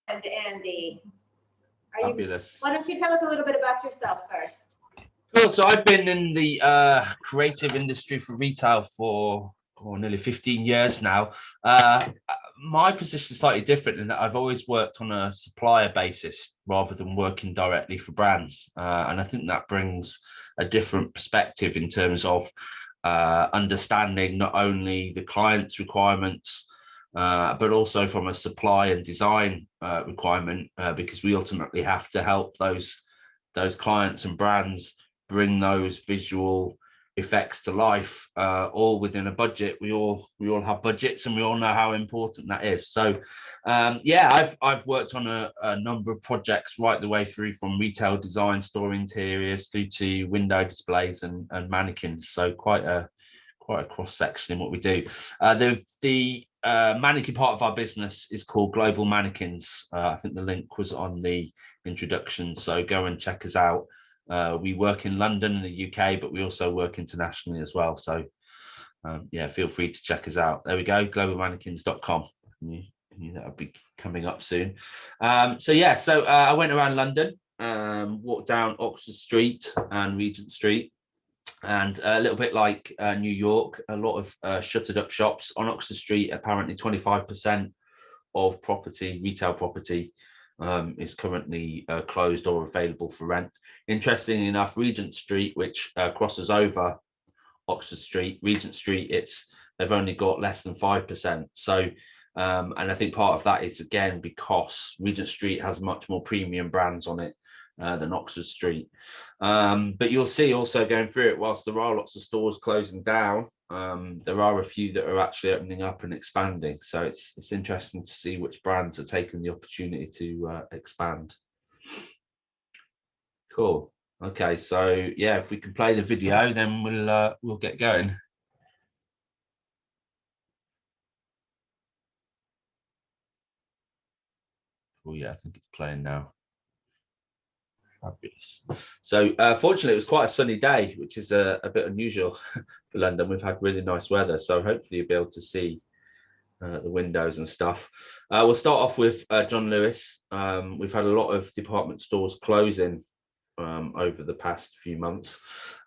And Andy, Fabulous. why don't you tell us a little bit about yourself first? Cool. So I've been in the creative industry for retail for nearly 15 years now. My position is slightly different in that I've always worked on a supplier basis rather than working directly for brands. And I think that brings a different perspective in terms of understanding not only the client's requirements, but also from a supply and design requirement, because we ultimately have to help those clients and brands bring those visual effects to life, all within a budget. We all have budgets, and we all know how important that is. So yeah, I've worked on a number of projects right the way through, from retail design, store interiors, through to window displays and mannequins. So quite a cross section in what we do. The mannequin part of our business is called Global Mannequins. I think the link was on the introduction, so go and check us out. We work in London in the UK, but we also work internationally as well. So yeah, feel free to check us out. There we go, globalmannequins.com. That'll be coming up soon. So yeah, I went around London, walked down Oxford Street and Regent Street, and a little bit like New York, a lot of shuttered up shops. On Oxford Street, apparently 25% of retail property is currently closed or available for rent. Interestingly enough, Regent Street, which crosses over Oxford Street, Regent Street, they've only got less than 5%. So and I think part of that is, again, because Regent Street has much more premium brands on it than Oxford Street. But you'll see also going through it, whilst there are lots of stores closing down, there are a few that are actually opening up and expanding. So it's interesting to see which brands are taking the opportunity to expand. Cool. Okay, so yeah, if we can play the video, then we'll get going. Oh yeah, I think it's playing now. Fabulous. So fortunately, it was quite a sunny day, which is a bit unusual for London. We've had really nice weather, so hopefully you'll be able to see the windows and stuff. We'll start off with John Lewis. We've had a lot of department stores closing over the past few months.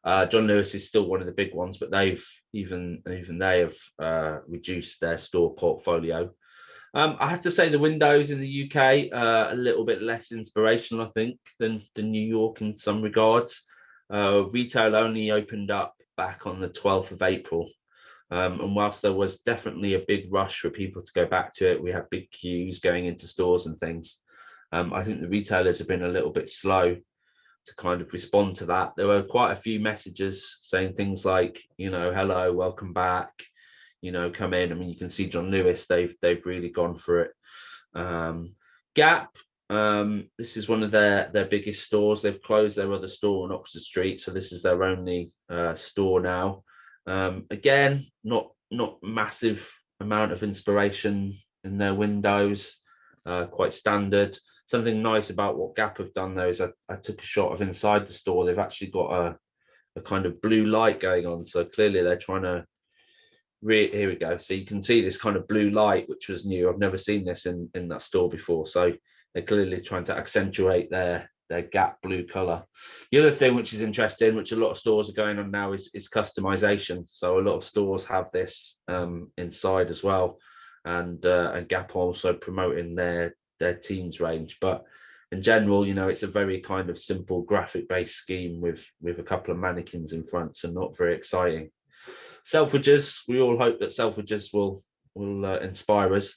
John Lewis is still one of the big ones, but they have reduced their store portfolio. I have to say the windows in the UK are a little bit less inspirational, I think, than New York in some regards. Retail only opened up back on the 12th of April. And whilst there was definitely a big rush for people to go back to it, we had big queues going into stores and things. I think the retailers have been a little bit slow to kind of respond to that. There were quite a few messages saying things like, hello, welcome back, come in. I mean, you can see John Lewis, they've really gone for it. Gap, this is one of their biggest stores. They've closed their other store on Oxford Street, so this is their only store now. Again, not massive amount of inspiration in their windows, quite standard. Something nice about what Gap have done though is I took a shot of inside the store. They've actually got a kind of blue light going on, so clearly they're trying to here we go. So you can see this kind of blue light, which was new. I've never seen this in that store before. So they're clearly trying to accentuate their Gap blue color. The other thing which is interesting, which a lot of stores are going on now, is customization. So a lot of stores have this inside as well, and Gap also promoting their teens range. But in general, it's a very kind of simple graphic based scheme with a couple of mannequins in front, so not very exciting. Selfridges, we all hope that Selfridges will inspire us.